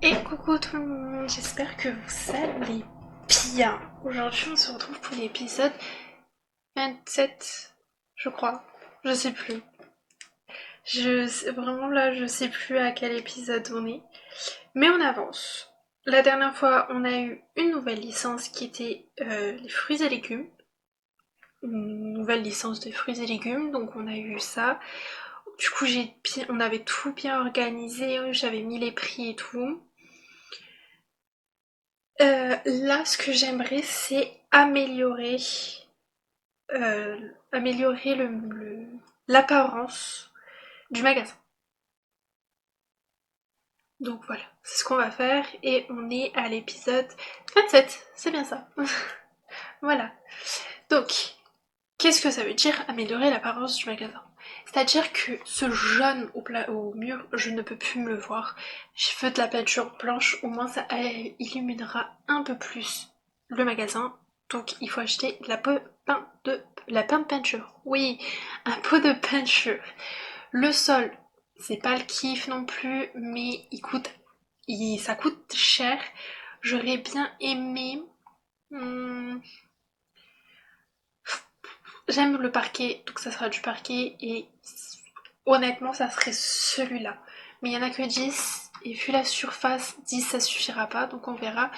Et coucou tout le monde, j'espère que vous allez bien. Aujourd'hui on se retrouve pour l'épisode 27, je crois. Je sais plus. Vraiment là, je sais plus à quel épisode on est. Mais on avance. La dernière fois, on a eu une nouvelle licence qui était les fruits et légumes. Une nouvelle licence de fruits et légumes, donc on a eu ça. Du coup, on avait tout bien organisé, j'avais mis les prix et tout. Là, ce que j'aimerais, c'est améliorer l'apparence du magasin. Donc voilà, c'est ce qu'on va faire et on est à l'épisode 27, c'est bien ça. Voilà. Donc, qu'est-ce que ça veut dire améliorer l'apparence du magasin? C'est-à-dire que ce jaune au mur, je ne peux plus me le voir. Je fais de la peinture blanche, au moins ça illuminera un peu plus le magasin. Donc il faut acheter la peinte peinture. Oui, un pot de peinture. Le sol, c'est pas le kiff non plus, mais ça coûte cher. J'aurais bien aimé. hum, J'aime le parquet, donc ça sera du parquet et honnêtement ça serait celui-là. Mais il y en a que 10 et vu la surface, 10 ça suffira pas, donc on verra.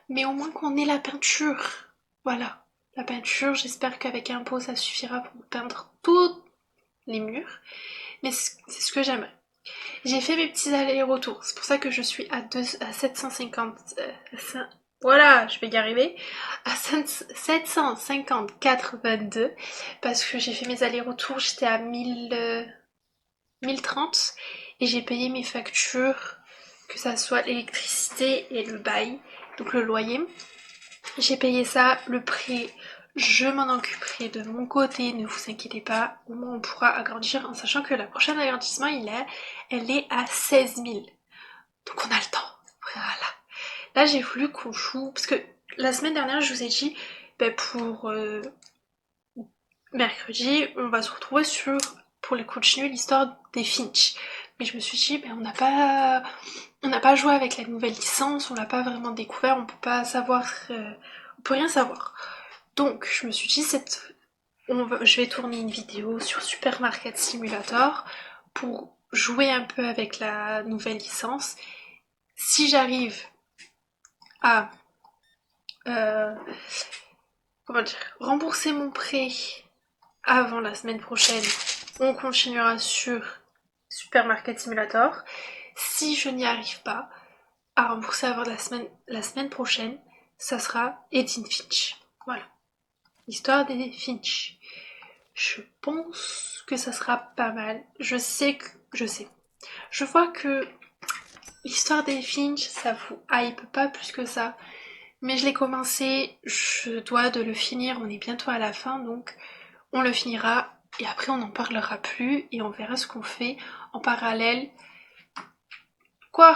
Mais au moins qu'on ait la peinture. Voilà. La peinture, j'espère qu'avec un pot ça suffira pour peindre tous les murs. Mais c'est ce que j'aimerais. J'ai fait mes petits allers-retours. C'est pour ça que je suis à 750. Voilà, je vais y arriver. À 754,22. Parce que j'ai fait mes allers-retours. J'étais à 1030. Et j'ai payé mes factures. Que ça soit l'électricité et le bail. Donc le loyer. J'ai payé ça, le prêt, je m'en occuperai de mon côté, ne vous inquiétez pas, au moins on pourra agrandir en sachant que la prochaine agrandissement elle est à 16 000. Donc on a le temps. Voilà. Là j'ai voulu qu'on joue, parce que la semaine dernière je vous ai dit, pour mercredi, on va se retrouver pour continuer l'histoire des Finch. Mais je me suis dit, on n'a pas joué avec la nouvelle licence, on l'a pas vraiment découvert, on peut pas savoir, on peut rien savoir. Donc je me suis dit, je vais tourner une vidéo sur Supermarket Simulator pour jouer un peu avec la nouvelle licence. Si j'arrive à euh, comment dire, rembourser mon prêt avant la semaine prochaine, on continuera sur Supermarket Simulator. Si je n'y arrive pas à rembourser avant la semaine prochaine, ça sera Edith Finch. Voilà. L'histoire des Finch. Je pense que ça sera pas mal. Je sais. Je vois que l'histoire des Finch, ça vous hype pas plus que ça. Mais je l'ai commencé, je dois de le finir, on est bientôt à la fin, donc on le finira et après on n'en parlera plus et on verra ce qu'on fait en parallèle. Quoi?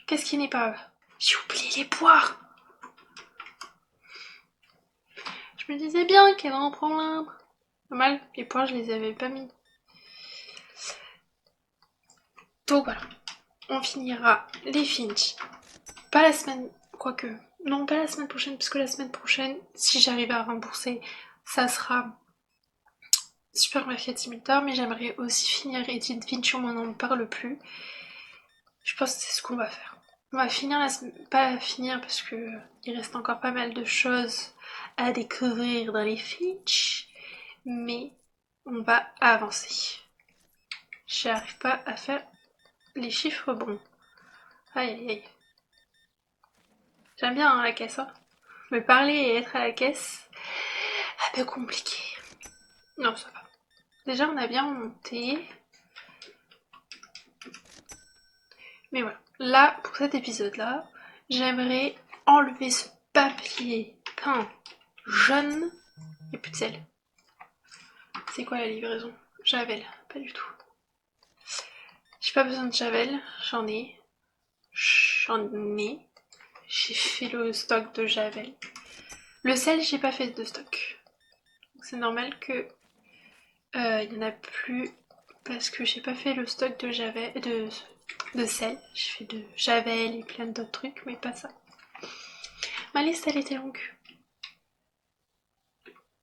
Qu'est-ce qui n'est pas? J'ai oublié les poires. Je me disais bien qu'elle en prend l'un. Pas mal, les poires je les avais pas mis. Donc voilà, on finira les Finch. Pas la semaine, quoique, non pas la semaine prochaine, parce que la semaine prochaine, si j'arrive à rembourser, ça sera Super Mafia Timitar, mais j'aimerais aussi finir Edith Finch, on n'en parle plus. Je pense que c'est ce qu'on va faire. On va finir pas finir parce que il reste encore pas mal de choses à découvrir dans les Finch, mais on va avancer. J'arrive pas à faire les chiffres bons. Aïe aïe aïe. J'aime bien hein, la caisse. Hein. Me parler et être à la caisse, un peu compliqué. Non, ça va. Déjà, on a bien monté. Mais voilà. Là, pour cet épisode-là, j'aimerais enlever ce papier peint jaune et plus de sel. C'est quoi la livraison? Javel, pas du tout. J'ai pas besoin de Javel, j'en ai. J'en ai. J'ai fait le stock de Javel. Le sel, j'ai pas fait de stock. C'est normal que il y en a plus parce que j'ai pas fait le stock de Javel, de de sel. J'ai fait de javel et plein d'autres trucs, mais pas ça. Ma liste, elle était longue.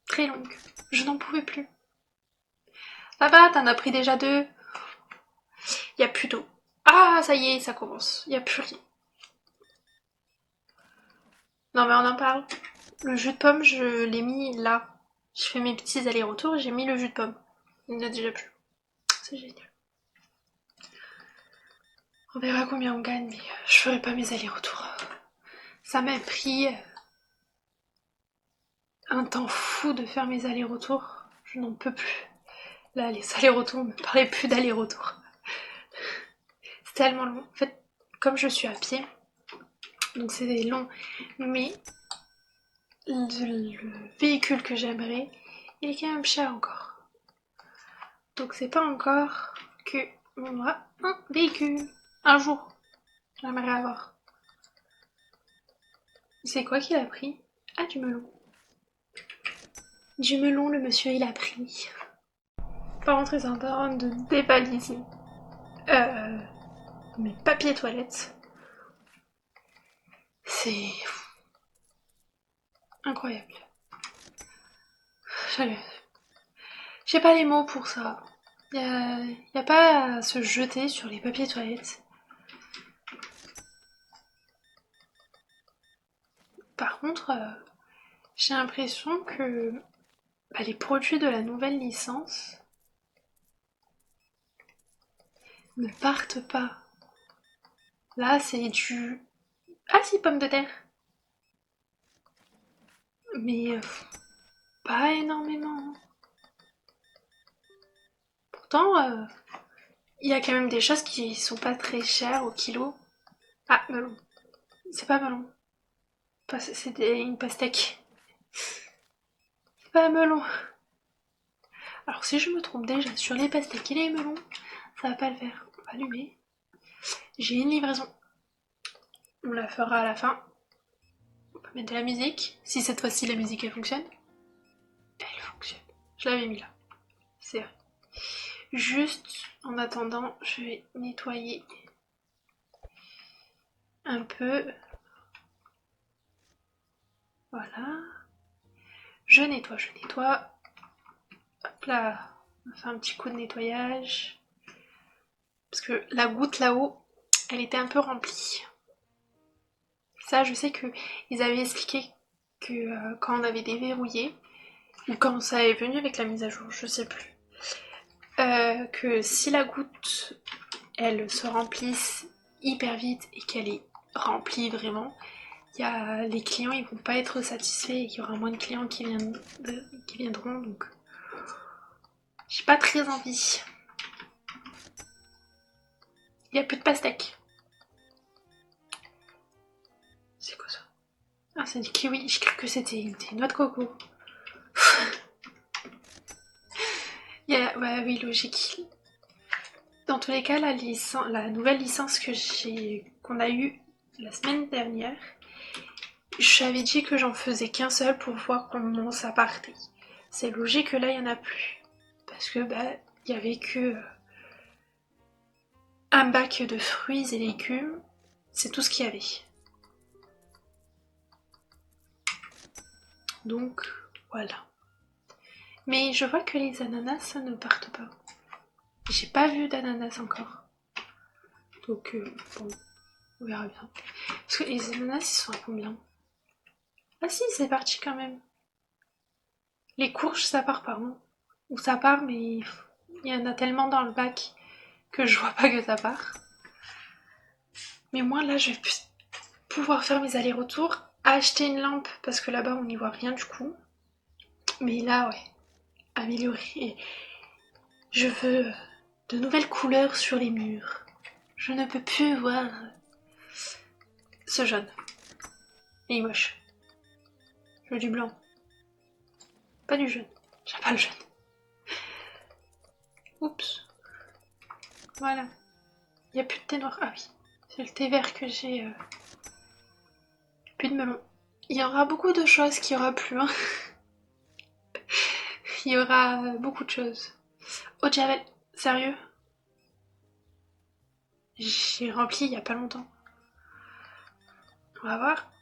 Très longue. Je n'en pouvais plus. Là-bas, t'en as pris déjà 2. Y a plus d'eau. Ah, ça y est, ça commence. Y a plus rien. Non mais on en parle. Le jus de pomme, je l'ai mis là. Je fais mes petits allers-retours et j'ai mis le jus de pomme. Il n'y en a déjà plus. C'est génial. On verra combien on gagne, mais je ferai pas mes allers-retours. Ça m'a pris un temps fou de faire mes allers-retours. Je n'en peux plus. Là, les allers-retours, on ne me parlait plus d'allers-retours. C'est tellement long. En fait, comme je suis à pied, donc c'est long, mais le véhicule que j'aimerais, il est quand même cher encore. Donc c'est pas encore que on aura un véhicule. Un jour, j'aimerais avoir. C'est quoi qu'il a pris? Ah, du melon. Du melon, le monsieur, il a pris. Par contre, ils sont en train de dévaliser mes papiers toilettes. C'est incroyable. J'ai pas les mots pour ça. Y a pas à se jeter sur les papiers toilettes. Par contre, j'ai l'impression que les produits de la nouvelle licence ne partent pas. Là, c'est du... Ah si, pommes de terre. Mais pas énormément. Pourtant, il y a quand même des choses qui sont pas très chères au kilo. Ah, melon. C'est pas melon. C'est une pastèque. C'est pas un melon. Alors si je me trompe déjà sur les pastèques et les melons, ça va pas le faire. On va allumer. J'ai une livraison. On la fera à la fin. On va mettre de la musique. Si cette fois-ci la musique elle fonctionne. Elle fonctionne. Je l'avais mis là. C'est vrai. Juste en attendant, je vais nettoyer un peu. Voilà. Je nettoie, je nettoie. Hop là. On va faire un petit coup de nettoyage. Parce que la goutte là-haut, elle était un peu remplie. Ça, je sais qu'ils avaient expliqué que quand on avait déverrouillé, ou quand ça est venu avec la mise à jour, je sais plus, que si la goutte, elle se remplisse hyper vite et qu'elle est remplie vraiment, les clients ils vont pas être satisfaits et qu'il y aura moins de clients qui viendront, donc j'ai pas très envie. Il y a plus de pastèque. C'est quoi ça? Ah, c'est du kiwi, je crois que c'était des noix de coco. Ouais, oui, logique. Dans tous les cas, la nouvelle licence qu'on a eue la semaine dernière, j'avais dit que j'en faisais qu'un seul pour voir comment ça partait. C'est logique que là, il n'y en a plus. Parce que, il y avait que un bac de fruits et légumes. C'est tout ce qu'il y avait. Donc, voilà. Mais je vois que les ananas, ça ne partent pas. J'ai pas vu d'ananas encore. Donc, bon, on verra bien. Parce que les ananas, ils sont à combien? Ah si, c'est parti quand même. Les courges, ça part pas, hein. Ou ça part, mais il y en a tellement dans le bac que je vois pas que ça part. Mais moi, là, je vais pouvoir faire mes allers-retours, acheter une lampe, parce que là-bas, on n'y voit rien du coup. Mais là, ouais, améliorer. Je veux de nouvelles couleurs sur les murs. Je ne peux plus voir ce jaune. Il est moche. Je veux du blanc. Pas du jaune. J'aime pas le jaune. Oups. Voilà. Il n'y a plus de thé noir. Ah oui. C'est le thé vert que j'ai. Plus de melon. Il y aura beaucoup de choses qu'il y aura plus. Hein. Il y aura beaucoup de choses. Eau de javel. Sérieux? J'ai rempli il y a pas longtemps. On va voir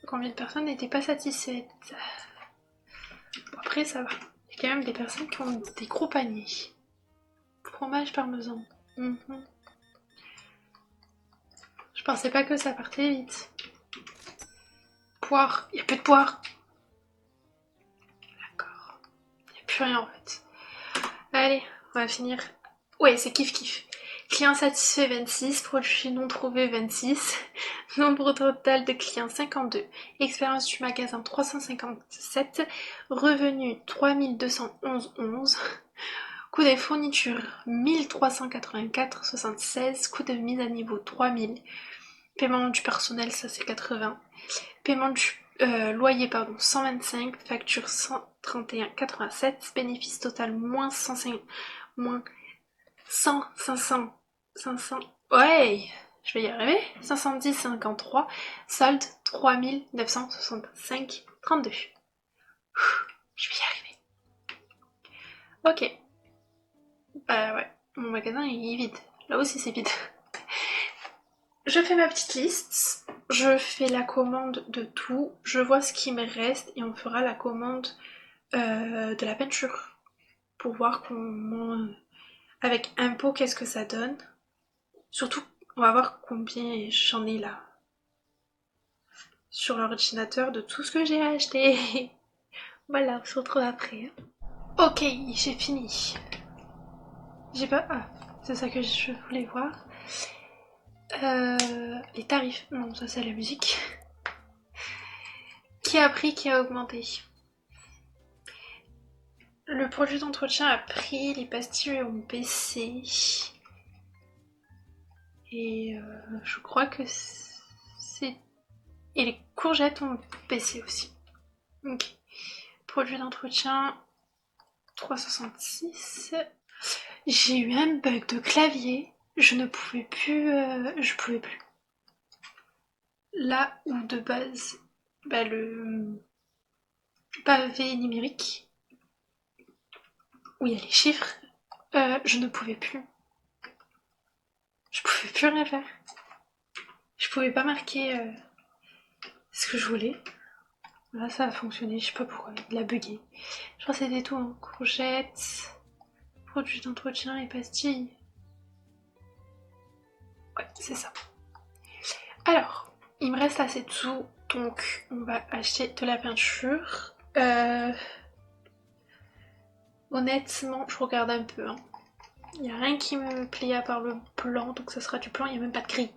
combien de personnes n'étaient pas satisfaites. Bon, après, ça va. Il y a quand même des personnes qui ont des gros paniers. Fromage parmesan. Mhm. Je pensais pas que ça partait vite. Poire. Il n'y a plus de poire. D'accord. Il n'y a plus rien en fait. Allez, on va finir. Ouais, c'est kiff kiff. Clients satisfaits 26, produits non trouvés 26, nombre total de clients 52, expérience du magasin 357, revenus 3211, coût des fournitures 1384,76, coût de mise à niveau 3000, paiement du personnel ça c'est 80, paiement du loyer 125, facture 131,87, bénéfice total moins 105, moins 100, 500, ouais, je vais y arriver, 510,53, solde 3965,32. Je vais y arriver. Ok, bah ouais, mon magasin il est vide, là aussi c'est vide. Je fais ma petite liste, je fais la commande de tout, je vois ce qui me reste et on fera la commande de la peinture pour voir comment, avec impôt, qu'est-ce que ça donne. Surtout, on va voir combien j'en ai là sur l'ordinateur de tout ce que j'ai acheté. Voilà, on se retrouve après. Ok, j'ai fini. J'ai pas... Ah, c'est ça que je voulais voir. Les tarifs. Non, ça c'est la musique. Qui a pris, qui a augmenté? Le produit d'entretien a pris, les pastilles ont baissé. Et je crois que c'est... Et les courgettes ont baissé aussi. Ok. Produit d'entretien 366. J'ai eu un bug de clavier. Je ne pouvais plus... je pouvais plus. Là où de base, le pavé numérique, où il y a les chiffres, je ne pouvais plus. Je pouvais plus rien faire. Je pouvais pas marquer ce que je voulais. Là, ça a fonctionné, je sais pas pourquoi, il a bugué. Je crois que c'était tout, hein. Courgettes, produits d'entretien et pastilles. Ouais, c'est ça. Alors, il me reste assez de sous, donc on va acheter de la peinture. Honnêtement, je regarde un peu. Hein. Il n'y a rien qui me plaît à part le blanc, donc ça sera du blanc, il n'y a même pas de gris.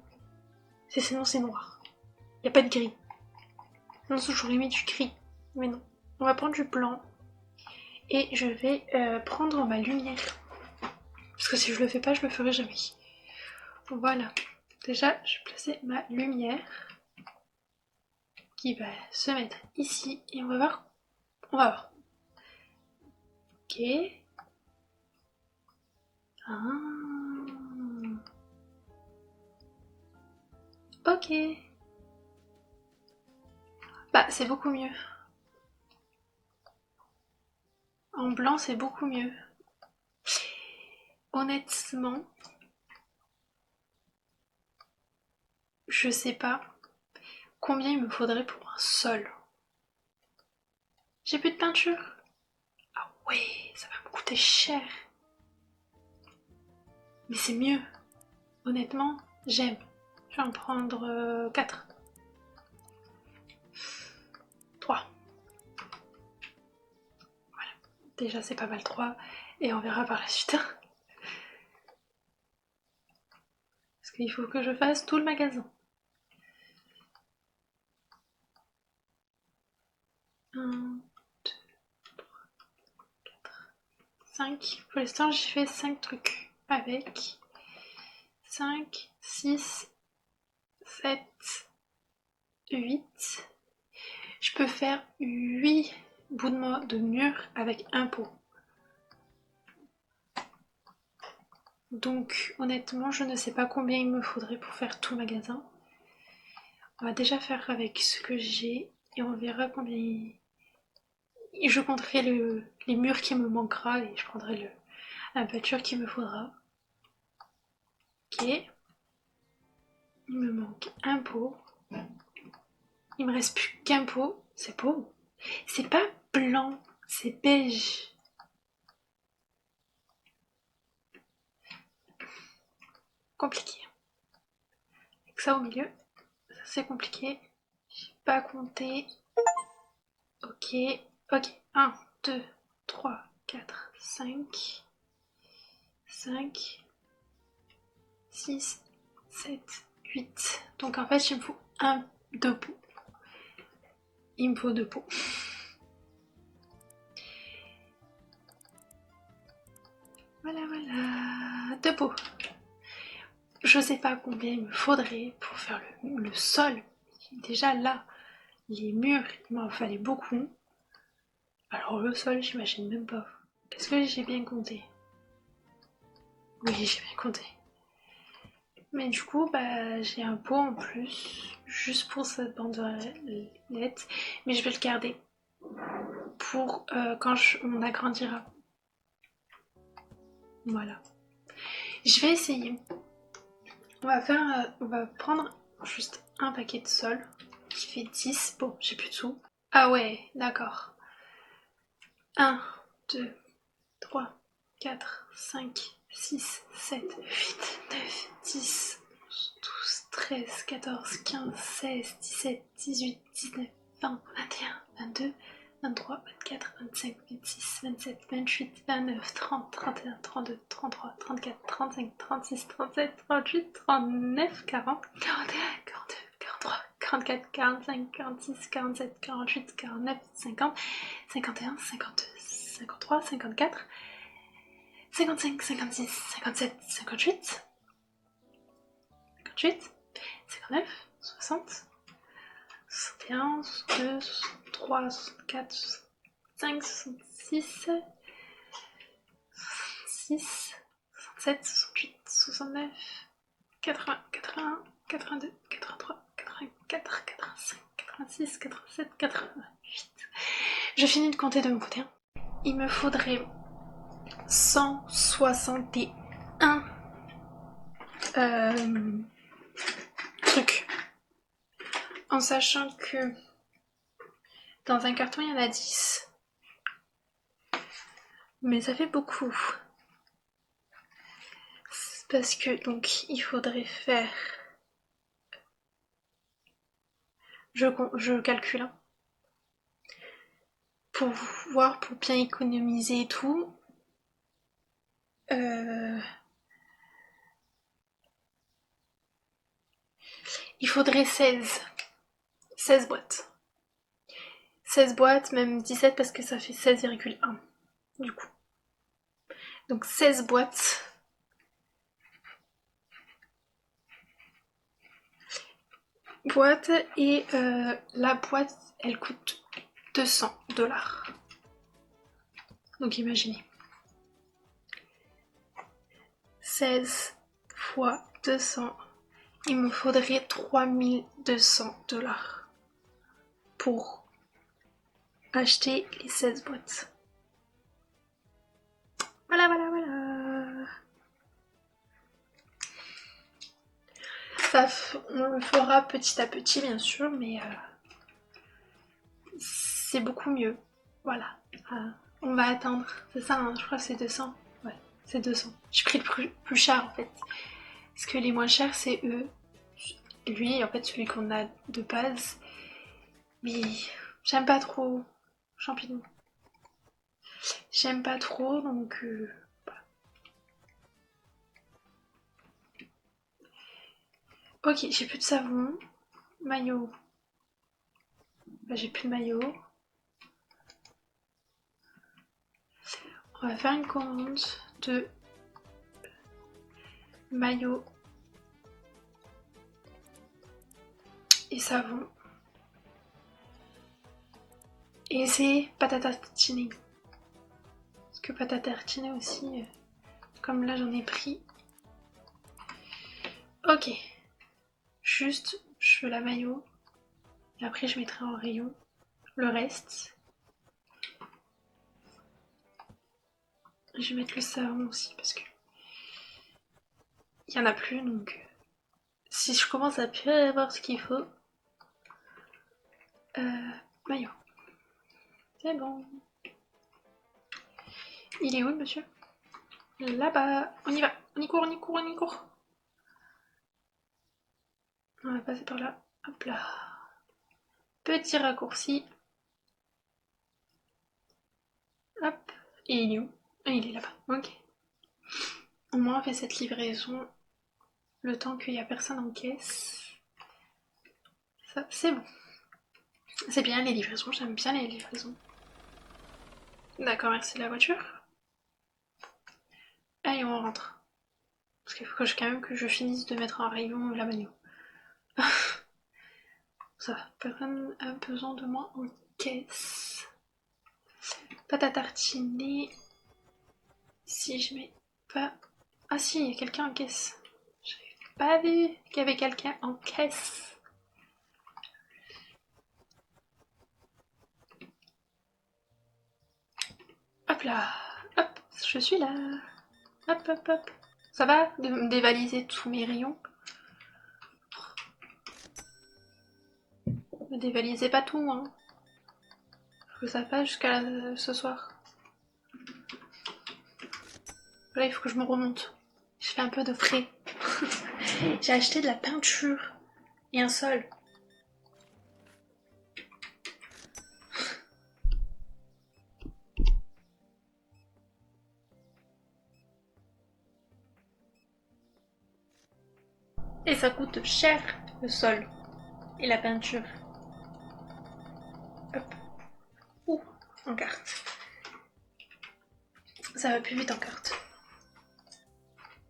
Sinon c'est noir. Il n'y a pas de gris. Non, j'aurais mis du gris. Mais non. On va prendre du blanc. Et je vais prendre ma lumière. Parce que si je le fais pas, je le ferai jamais. Voilà. Déjà, je vais placer ma lumière. Qui va se mettre ici. Et on va voir. On va voir. Ok. Ah. Ok. Bah, c'est beaucoup mieux. En blanc, c'est beaucoup mieux. Honnêtement, je sais pas combien il me faudrait pour un sol. J'ai plus de peinture. Ah ouais, ça va me coûter cher. Mais c'est mieux. Honnêtement, j'aime. Je vais en prendre 4. 3. Voilà. Déjà, c'est pas mal 3. Et on verra par la suite. Parce qu'il faut que je fasse tout le magasin. 1, 2, 3, 4, 5. Pour l'instant, j'ai fait 5 trucs. Avec 5, 6, 7, 8. Je peux faire 8 bouts de mur avec un pot. Donc honnêtement, je ne sais pas combien il me faudrait pour faire tout le magasin. On va déjà faire avec ce que j'ai et on verra combien... Et je compterai les murs qui me manquera et je prendrai la peinture qu'il me faudra. Ok. Il me manque un pot. Il me reste plus qu'un pot. C'est beau. C'est pas blanc, c'est beige. Compliqué. Avec ça au milieu, ça c'est compliqué. J'ai pas compté. Ok, ok. 1, 2, 3, 4, 5, 5, 6, 7, 8. Donc en fait, il me faut deux pots. Il me faut deux pots. Voilà. Deux pots. Je sais pas combien il me faudrait pour faire le sol. Déjà là, les murs, il m'en fallait beaucoup. Alors le sol, j'imagine même pas. Est-ce que j'ai bien compté? Oui, j'ai bien compté. Mais du coup, j'ai un pot en plus, juste pour cette bandelette. Mais je vais le garder pour quand on agrandira. Voilà. Je vais essayer. On va prendre juste un paquet de sol qui fait 10. Bon, j'ai plus de sous. Ah ouais, d'accord. 1, 2, 3, 4, 5, 6, 7, 8, 9, 10, 12, 13, 14, 15, 16, 17, 18, 19, 20, 21, 22, 23, 24, 25, 26, 27, 28, 29, 30, 31, 32, 33, 34, 35, 36, 37, 38, 39, 40, 41, 42, 43, 44, 45, 46, 47, 48, 49, 50, 51, 52, 53, 54, 55, 56, 57, 58, 58, 59, 60, 61, 62, 63, 64, 65, 66, 66, 67, 68, 69, 80, 81, 82, 83, 84, 85, 86, 87, 88. Je finis de compter de mon côté. Il me faudrait 161 trucs. En sachant que dans un carton il y en a 10. Mais ça fait beaucoup. Parce que donc il faudrait faire. Je calcule. Hein. Pour voir, pour bien économiser et tout. Il faudrait 16 boîtes. 16 boîtes, même 17 parce que ça fait 16,1 du coup. Donc 16 boîtes. Et la boîte elle coûte $200. Donc imaginez. 16 fois 200, il me faudrait $3200 pour acheter les 16 boîtes. Voilà. Ça, on le fera petit à petit bien sûr, mais c'est beaucoup mieux. Voilà. On va attendre. C'est ça, hein, je crois que c'est 200. Ouais, c'est 200. J'ai pris le plus cher en fait. Parce que les moins chers, c'est eux. Lui, en fait, celui qu'on a de base. Mais j'aime pas trop. Champignons. J'aime pas trop, donc voilà. Ok, j'ai plus de savon. Maillot. J'ai plus de maillot. On va faire une commande de maillot et savon. Et c'est pâte à tartiner. Parce que pâte à tartiner aussi, comme là j'en ai pris. Ok. Juste, je fais la maillot. Et après je mettrai en rayon le reste. Je vais mettre le savon aussi parce que il y en a plus donc si je commence à plus avoir ce qu'il faut... Maillot. C'est bon. Il est où le monsieur? Là-bas. On y va. On y court, on y court, on y court. On va passer par là. Hop là. Petit raccourci. Hop. Et il est où? Ah, il est là-bas. Ok. Au moins on fait cette livraison le temps qu'il n'y a personne en caisse. Ça, c'est bon. C'est bien les livraisons, j'aime bien les livraisons. D'accord, merci la voiture. Allez, on rentre. Parce qu'il faut quand même que je finisse de mettre en rayon la bagnole. Ça va, personne a besoin de moi en caisse. Pâte à tartiner. Si je mets pas... Ah si, il y a quelqu'un en caisse. J'avais pas vu qu'il y avait quelqu'un en caisse. Hop là. Hop, je suis là. Hop, hop, hop. Ça va de me dévaliser tous mes rayons? Ne dévalisez pas tout, hein. Faut que ça passe jusqu'à ce soir. Là, il faut que je me remonte. Je fais un peu de frais. J'ai acheté de la peinture et un sol. Et ça coûte cher, le sol et la peinture. Hop. Ouh, en carte. Ça va plus vite en carte.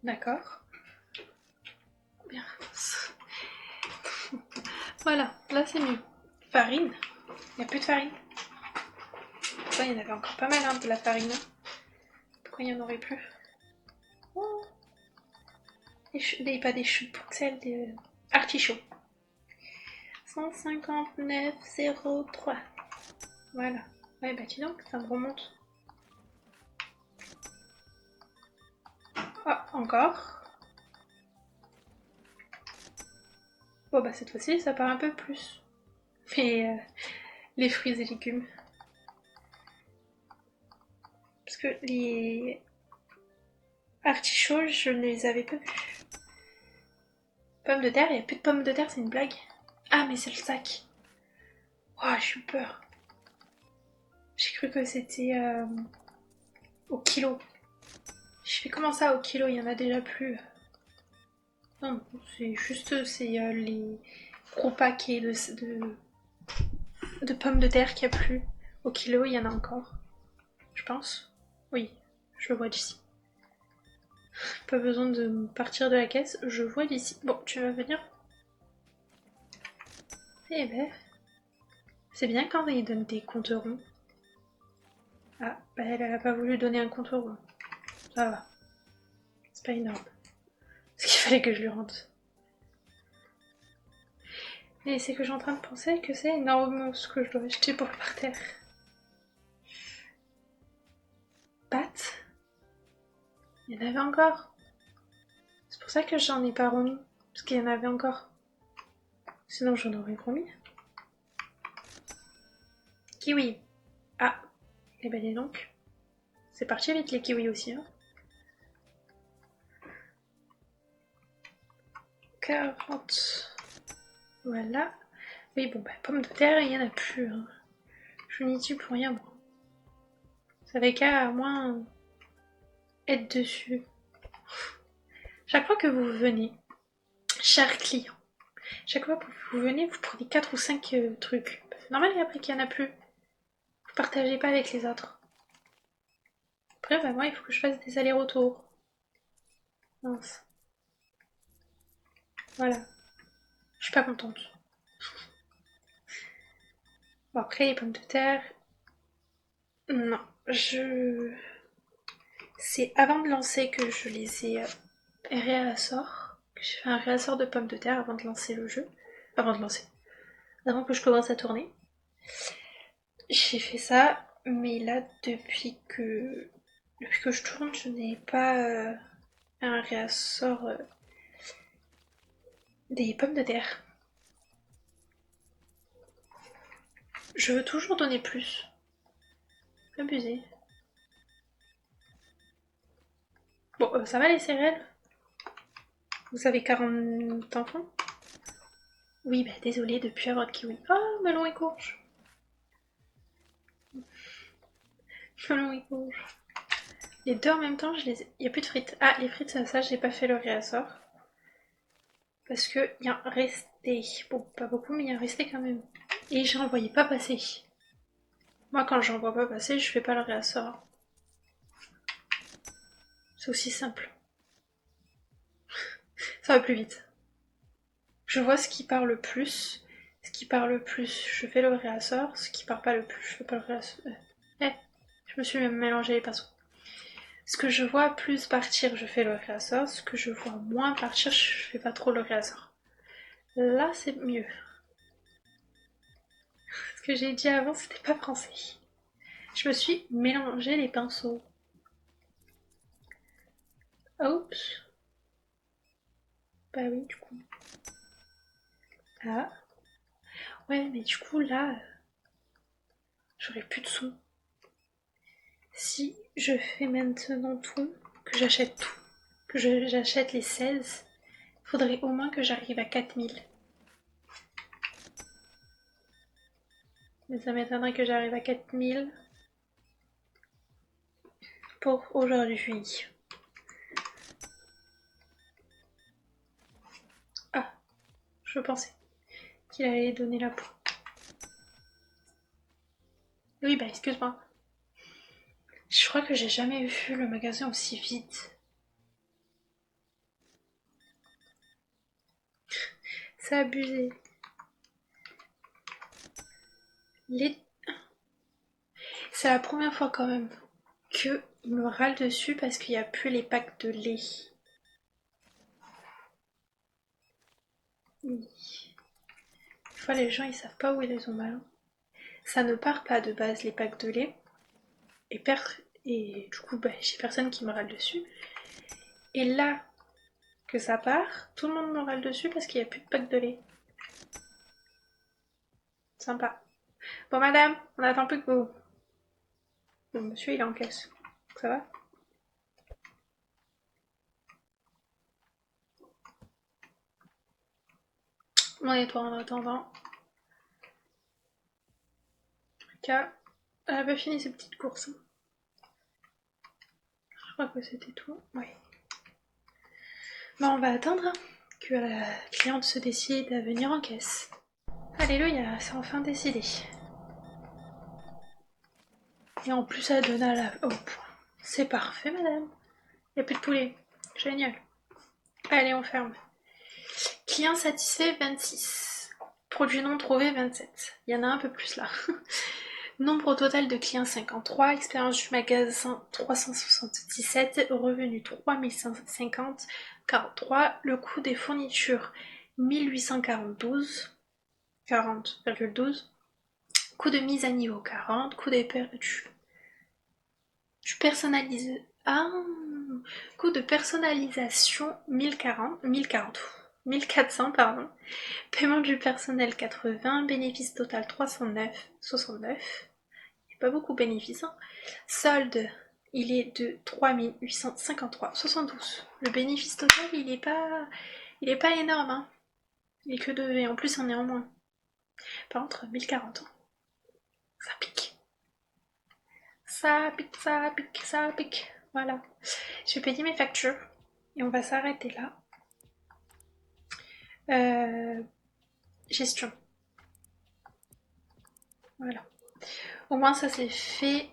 D'accord. Bien. Voilà, là c'est mieux. Farine. Il n'y a plus de farine. Ça, il y en avait encore pas mal hein, de la farine. Pourquoi il n'y en aurait plus? Oh. Pas des choux de Bruxelles, des artichauts. 159,03. Voilà. Ouais, bah dis donc, ça me remonte. Ah, encore. Bon, bah cette fois-ci, ça part un peu plus. Mais les fruits et légumes. Parce que les artichauts, je ne les avais pas vus. Pommes de terre, il n'y a plus de pommes de terre, c'est une blague. Ah, mais c'est le sac. Oh, j'ai eu peur. J'ai cru que c'était au kilo. Je fais comment ça au kilo, il y en a déjà plus. Non, c'est juste les gros paquets de pommes de terre qu'il n'y a plus. Au kilo, il y en a encore. Je pense. Oui, je le vois d'ici. Pas besoin de partir de la caisse, je vois d'ici. Bon, tu vas venir? Eh ben, c'est bien quand il donne des compterons. Ah, bah elle a pas voulu donner un compte rond. Ça va. C'est pas énorme. Parce qu'il fallait que je lui rende. Et c'est que je suis en train de penser que c'est énorme ce que je dois acheter pour le parterre. Pâtes. Il y en avait encore. C'est pour ça que j'en ai pas remis. Parce qu'il y en avait encore. Sinon j'en aurais remis. Kiwi. Ah. Et ben dis donc. C'est parti vite les kiwis aussi. Hein. 40. Voilà. Oui, bon, bah, pommes de terre, il y en a plus. Hein. Je n'y suis pour rien, moi. Ça avait qu'à, à moins, être dessus. Chaque fois que vous venez, cher client, chaque fois que vous venez, vous prenez 4 ou 5 trucs. C'est normal, et après qu'il n'y en a plus. Vous partagez pas avec les autres. Après, bah, moi, il faut que je fasse des allers-retours. Mince. Voilà. Je suis pas contente. Bon, après, les pommes de terre... Non, c'est avant de lancer que je les ai réassort. Que j'ai fait un réassort de pommes de terre avant de lancer le jeu. Avant de lancer. Avant que je commence à tourner. J'ai fait ça, mais là, depuis que je tourne, je n'ai pas un réassort des pommes de terre. Je veux toujours donner plus. Abusé. Bon, ça va les céréales? Vous avez 40 enfants? Oui, bah désolée de plus avoir de kiwi. Oh, melon et courge. Melon et courge. Les deux en même temps, il n'y a plus de frites. Ah, les frites, ça j'ai pas fait le réassort. Parce que il y a un resté. Bon, pas beaucoup, mais il y a un resté quand même. Et j'en voyais pas passer. Moi, quand j'en vois pas passer, je fais pas le réassort. C'est aussi simple. Ça va plus vite. Je vois ce qui part le plus. Ce qui part le plus, je fais le réassort. Ce qui part pas le plus, je fais pas le réassort. Je me suis même mélangé les pinceaux. Ce que je vois plus partir, je fais le réassort. Ce que je vois moins partir, je fais pas trop le réassort. Là, c'est mieux. Ce que j'ai dit avant, c'était pas français. Je me suis mélangé les pinceaux. Oups. Bah oui, du coup. Ah. Ouais, mais du coup, là, j'aurai plus de sous. Si je fais maintenant tout, que j'achète tout, que j'achète les 16, faudrait au moins que j'arrive à 4000. Mais ça m'étonnerait que j'arrive à 4000 pour aujourd'hui. Ah, je pensais qu'il allait donner la peau. Oui, bah excuse-moi. Je crois que j'ai jamais vu le magasin aussi vide. C'est abusé. Les... C'est la première fois quand même que il me râle dessus parce qu'il n'y a plus les packs de lait. Oui. Des fois les gens ils savent pas où ils les ont mal. Ça ne part pas de base les packs de lait. Et du coup bah, j'ai personne qui me râle dessus. Et là que ça part, tout le monde me râle dessus parce qu'il n'y a plus de packs de lait. Sympa. Bon madame, on attend plus que vous. Bon, monsieur il est en caisse. Ça va? On nettoie en attendant. Elle a pas fini ses petites courses. Je crois que c'était tout. Oui. Bah on va attendre que la cliente se décide à venir en caisse. Alléluia, c'est enfin décidé. Et en plus elle donne à la... Oh, c'est parfait madame. Il n'y a plus de poulet. Génial. Allez, on ferme. Client satisfait 26. Produit non trouvé 27. Il y en a un peu plus là. Nombre au total de clients 53, expérience du magasin 377, revenu 3150, 43, le coût des fournitures 1842, 40,12, coût de mise à niveau 40, coût du personnalisé. Ah, coût de personnalisation 1040, 1400, pardon. Paiement du personnel 80, bénéfice total 309, 69. Pas beaucoup de bénéfices. Hein. Solde, il est de 3853,72. Le bénéfice total, il est pas énorme. Hein. Il est que de... Et en plus, on est en moins. Par contre, 1040 ans. Ça pique. Ça pique, ça pique, ça pique. Voilà. Je vais payer mes factures. Et on va s'arrêter là. Gestion. Voilà. Au moins, ça c'est fait.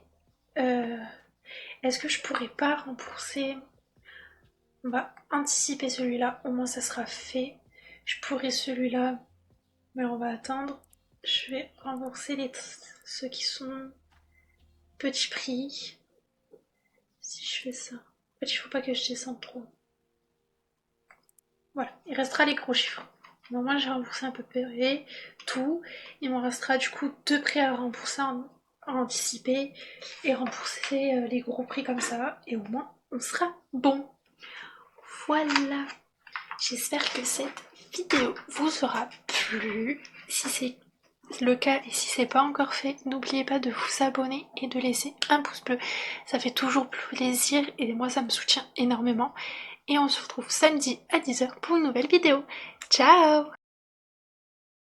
Est-ce que je pourrais pas rembourser? On va anticiper celui-là, au moins ça sera fait. Je pourrais celui-là, mais on va attendre. Je vais rembourser ceux qui sont petit prix. Si je fais ça. En fait, il faut pas que je descende trop. Voilà, il restera les gros chiffres. Moi j'ai remboursé un peu près tout. Il m'en restera du coup 2 prix à rembourser en anticiper et rembourser les gros prix comme ça. Et au moins on sera bon. Voilà. J'espère que cette vidéo vous aura plu. Si c'est le cas et si c'est pas encore fait, n'oubliez pas de vous abonner et de laisser un pouce bleu. Ça fait toujours plaisir et moi ça me soutient énormément. Et on se retrouve samedi à 10h pour une nouvelle vidéo. Ciao!